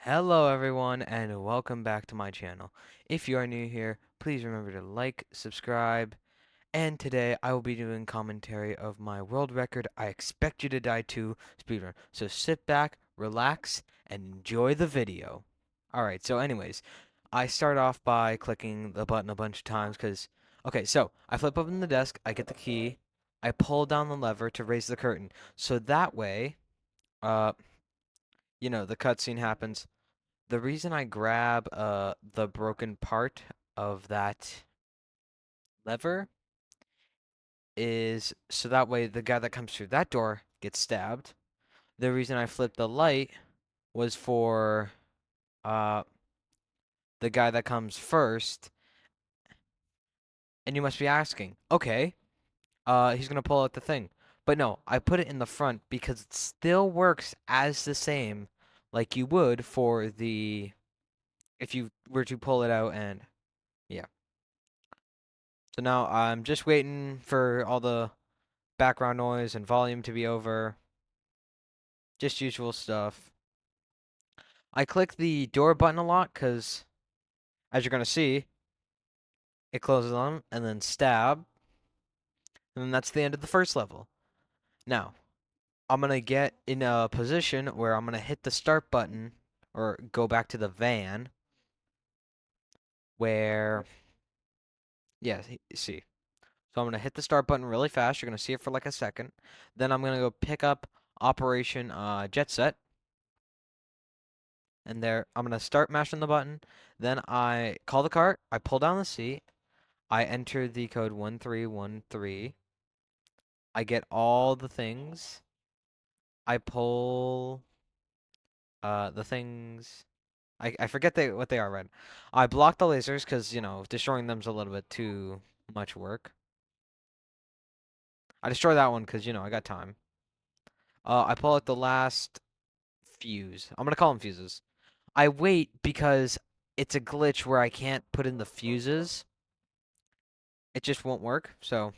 Hello everyone and welcome back to my channel. If you are new here, please remember to like, subscribe, and today I will be doing commentary of my world record I Expect You to Die 2 speedrun. So sit back, relax, and enjoy the video. Alright, so anyways, I start off by clicking the button a bunch of times because, okay, so I flip open the desk, I get the key, I pull down the lever to raise the curtain. So that way, uh, the cutscene happens. The reason I grab the broken part of that lever is so that way the guy that comes through that door gets stabbed. The reason I flipped the light was for uh the guy that comes first, and you must be asking, okay, he's gonna pull out the thing. But no, I put it in the front because it still works as the same like you would for the if you were to pull it out and yeah. So now I'm just waiting for all the background noise and volume to be over. Just usual stuff. I click the door button a lot because, as you're going to see, it closes on and then stab. And then that's the end of the first level. Now, I'm going to get in a position where I'm going to hit the start button or go back to the van where, yeah, see. So I'm going to hit the start button really fast. You're going to see it for like a second. Then I'm going to go pick up Operation Jet Set. And there, I'm going to start mashing the button. Then I call the cart. I pull down the seat. I enter the code 1313. I get all the things. I pull the things. I forget what they are, Red. I block the lasers because, destroying them's a little bit too much work. I destroy that one because, I got time. I pull out the last fuse. I'm going to call them fuses. I wait because it's a glitch where I can't put in the fuses. It just won't work. So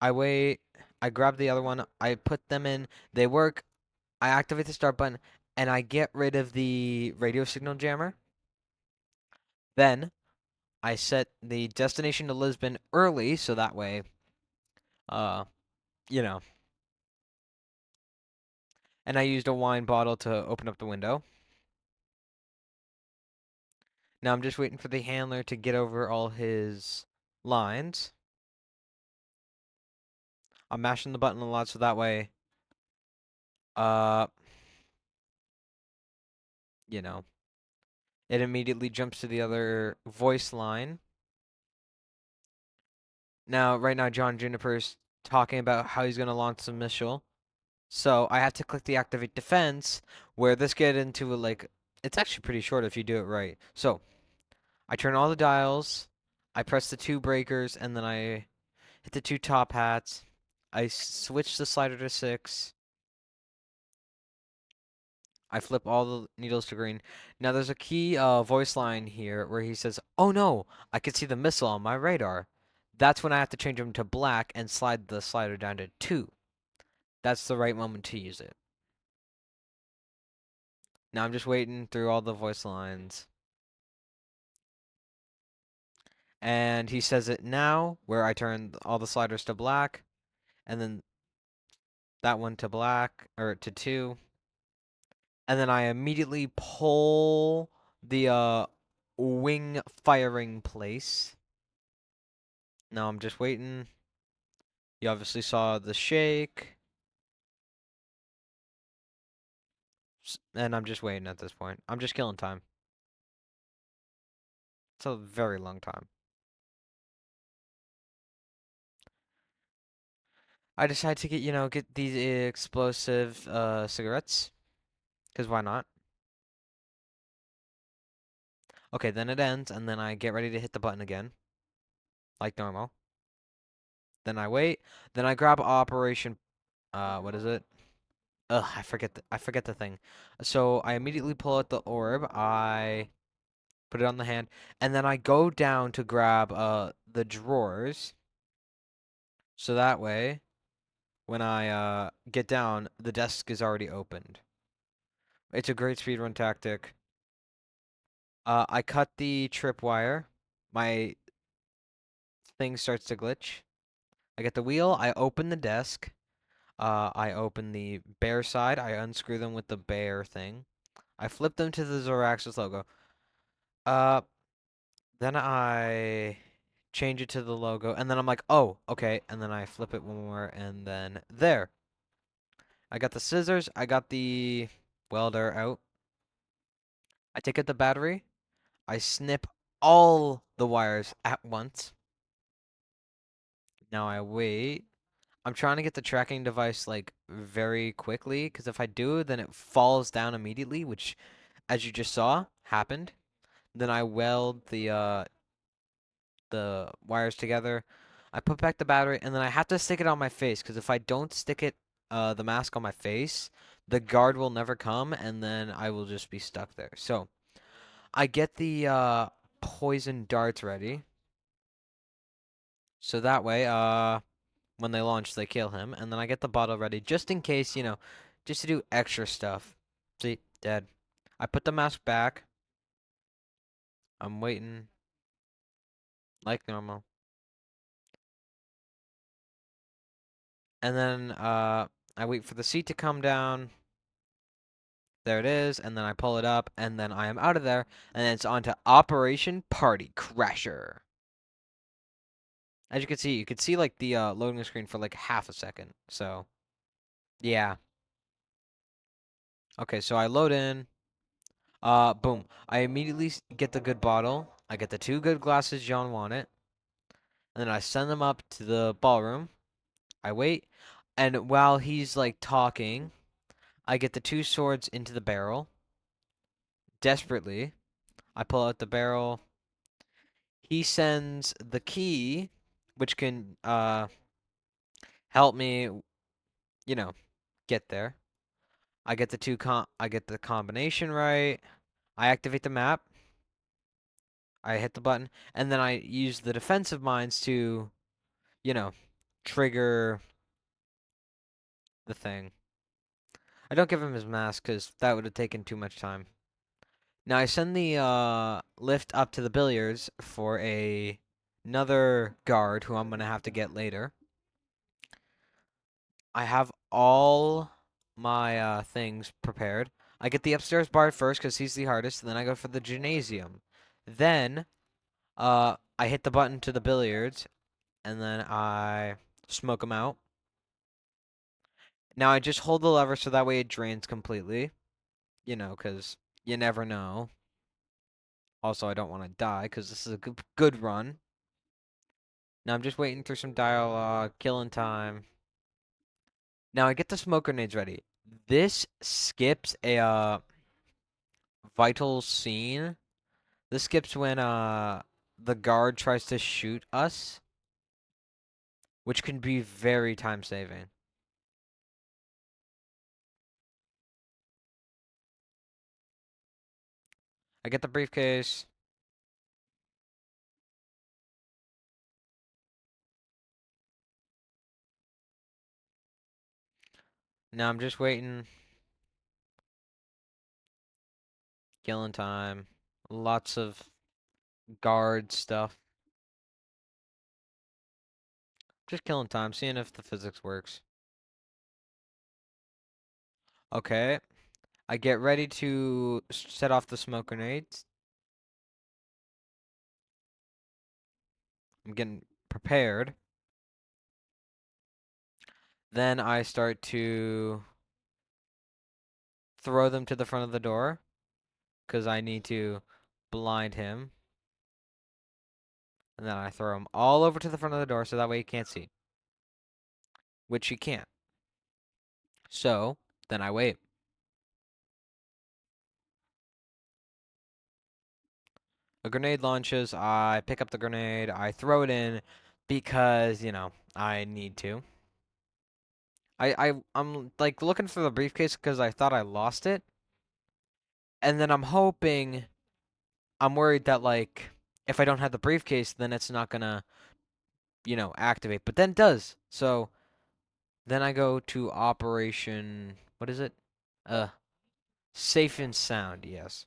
I wait. I grab the other one. I put them in. They work. I activate the start button, and I get rid of the radio signal jammer. Then I set the destination to Lisbon early, so that way, uh, you know. And I used a wine bottle to open up the window. Now I'm just waiting for the handler to get over all his lines. I'm mashing the button a lot, so that way, uh, you know, it immediately jumps to the other voice line. Now, right now, John Juniper's talking about how he's going to launch some missile. So I have to click the activate defense, where this get into like it's actually pretty short if you do it right. So I turn all the dials, I press the two breakers, and then I hit the two top hats. I switch the slider to 6. I flip all the needles to green. Now there's a key voice line here where he says, "Oh no, I can see the missile on my radar." That's when I have to change him to black and slide the slider down to 2. That's the right moment to use it. Now I'm just waiting through all the voice lines. And he says it now, where I turn all the sliders to black, and then that one to black, or to 2. And then I immediately pull the wing firing place. Now I'm just waiting. You obviously saw the shake. And I'm just waiting at this point. I'm just killing time. It's a very long time. I decided to get these explosive cigarettes. Because why not? Okay, then it ends, and then I get ready to hit the button again. Like normal. Then I wait. Then I grab Operation, what is it? Ugh, I forget the thing. So I immediately pull out the orb. I put it on the hand, and then I go down to grab the drawers. So that way, when I get down, the desk is already opened. It's a great speedrun tactic. I cut the tripwire. My thing starts to glitch. I get the wheel. I open the desk. I open the bear side. I unscrew them with the bear thing. I flip them to the Zoraxis logo. Uh, then I change it to the logo, and then I'm like, oh, okay. And then I flip it one more, and then there. I got the scissors. I got the welder out. I take out the battery. I snip all the wires at once. Now I wait. I'm trying to get the tracking device like very quickly, because if I do, then it falls down immediately, which, as you just saw, happened. Then I weld the wires together. I put back the battery, and then I have to stick it on my face, because if I don't stick it, the mask on my face, the guard will never come, and then I will just be stuck there. So I get the poison darts ready, so that way, when they launch, they kill him, and then I get the bottle ready just in case, just to do extra stuff. See, dead. I put the mask back. I'm waiting like normal. And then I wait for the seat to come down. There it is, and then I pull it up, and then I am out of there, and then it's on to Operation Party Crasher. As you can see like the loading screen for like half a second. So, yeah. Okay, so I load in. Boom. I immediately get the good bottle. I get the two good glasses John wanted, and then I send them up to the ballroom. I wait, and while he's like talking, I get the two swords into the barrel. Desperately, I pull out the barrel. He sends the key, which can help me, you know, get there. I get the combination right. I activate the map. I hit the button, and then I use the defensive mines to, you know, trigger the thing. I don't give him his mask because that would have taken too much time. Now I send the lift up to the billiards for another guard who I'm gonna have to get later. I have all my things prepared. I get the upstairs bar first because he's the hardest, and then I go for the gymnasium. Then I hit the button to the billiards, and then I smoke him out. Now I just hold the lever so that way it drains completely. Because you never know. Also, I don't want to die because this is a good run. Now I'm just waiting through some dialogue, killing time. Now I get the smoke grenades ready. This skips a vital scene. This skips when the guard tries to shoot us, which can be very time saving. I get the briefcase. Now I'm just waiting, killing time. Lots of guard stuff. Just killing time, seeing if the physics works. Okay. I get ready to set off the smoke grenades. I'm getting prepared. Then I start to throw them to the front of the door because I need to blind him. And then I throw him all over to the front of the door so that way he can't see, which he can't. So then I wait. A grenade launches. I pick up the grenade. I throw it in because, I need to. I'm like looking for the briefcase because I thought I lost it. And then I'm worried that like if I don't have the briefcase, then it's not gonna, activate. But then it does. So then I go to Operation, what is it? Uh, Safe and sound, yes.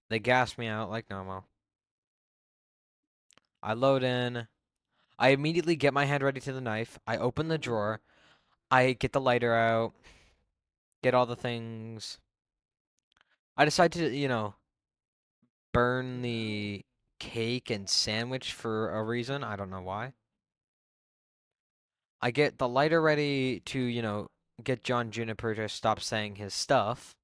They gas me out like normal. I load in. I immediately get my hand ready to the knife. I open the drawer. I get the lighter out. Get all the things. I decide to, burn the cake and sandwich for a reason. I don't know why. I get the lighter ready to, get John Juniper to stop saying his stuff.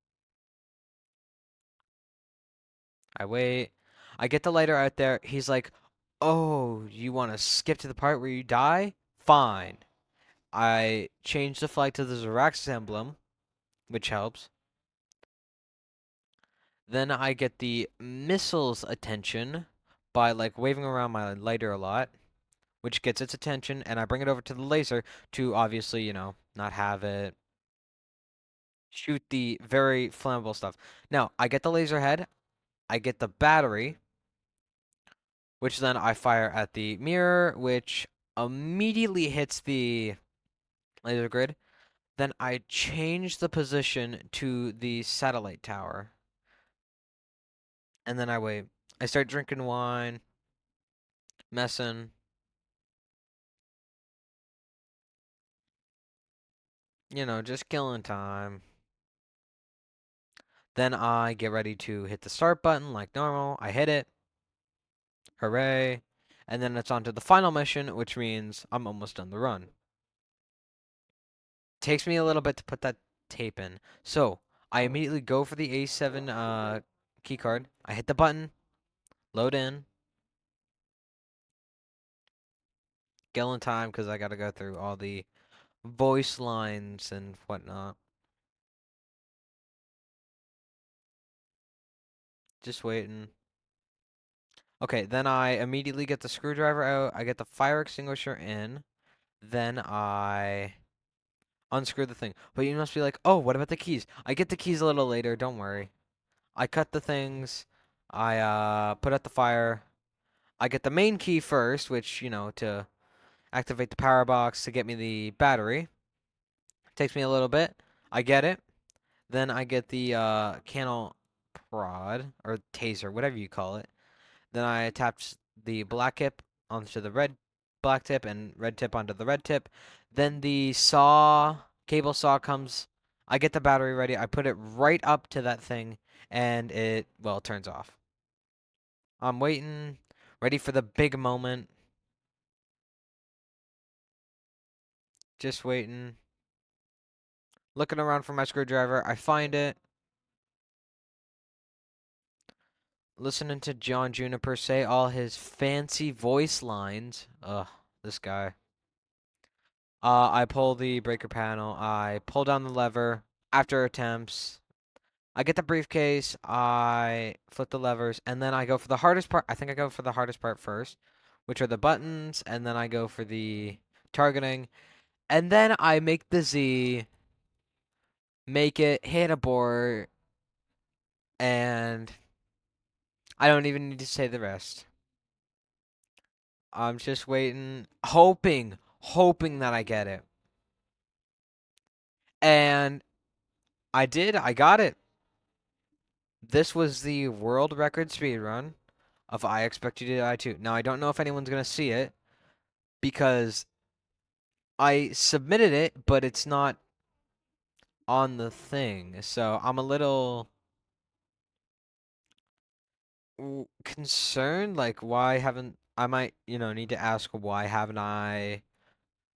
I wait. I get the lighter out there. He's like, "Oh, you want to skip to the part where you die? Fine." I change the flag to the Zerax emblem, which helps. Then I get the missile's attention by like waving around my lighter a lot, which gets its attention, and I bring it over to the laser to obviously, not have it shoot the very flammable stuff. Now, I get the laser head, I get the battery, which then I fire at the mirror, which immediately hits the laser grid. Then I change the position to the satellite tower. And then I wait. I start drinking wine, messing, just killing time. Then I get ready to hit the start button like normal. I hit it. Hooray. And then it's on to the final mission, which means I'm almost done the run. Takes me a little bit to put that tape in. So I immediately go for the A7 key card. I hit the button, load in, kill in time because I got to go through all the voice lines and whatnot. Just waiting. Okay, then I immediately get the screwdriver out. I get the fire extinguisher in. Then I unscrew the thing. But you must be like, oh, what about the keys? I get the keys a little later. Don't worry. I cut the things. I put out the fire. I get the main key first, which, to activate the power box to get me the battery. Takes me a little bit. I get it. Then I get the cannel prod or taser, whatever you call it. Then I attach the black tip onto the red black tip and red tip onto the red tip. Then the cable saw comes. I get the battery ready. I put it right up to that thing and it, well, turns off. I'm waiting, ready for the big moment. Just waiting. Looking around for my screwdriver. I find it. Listening to John Juniper say all his fancy voice lines. Ugh, this guy. I pull the breaker panel. I pull down the lever. After attempts, I get the briefcase. I flip the levers, and then I go for the hardest part. I think I go for the hardest part first, which are the buttons, and then I go for the targeting, and then I make the Z, make it hit a board, and I don't even need to say the rest. I'm just waiting, hoping that I get it. And I did. I got it. This was the world record speedrun of I Expect You to Die 2. Now, I don't know if anyone's going to see it because I submitted it, but it's not on the thing. So I'm a little concerned. Like, why haven't I might, need to ask why haven't I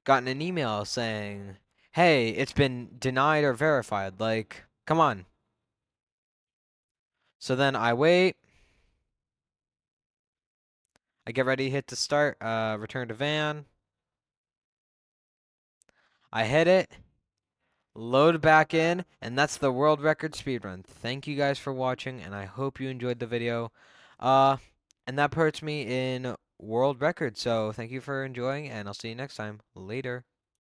gotten an email saying, hey, it's been denied or verified? Like, come on. So then I wait. I get ready to hit the start, return to van. I hit it, load back in, and that's the world record speedrun. Thank you guys for watching, and I hope you enjoyed the video. Uh, and that puts me in world record, so thank you for enjoying, and I'll see you next time. Later.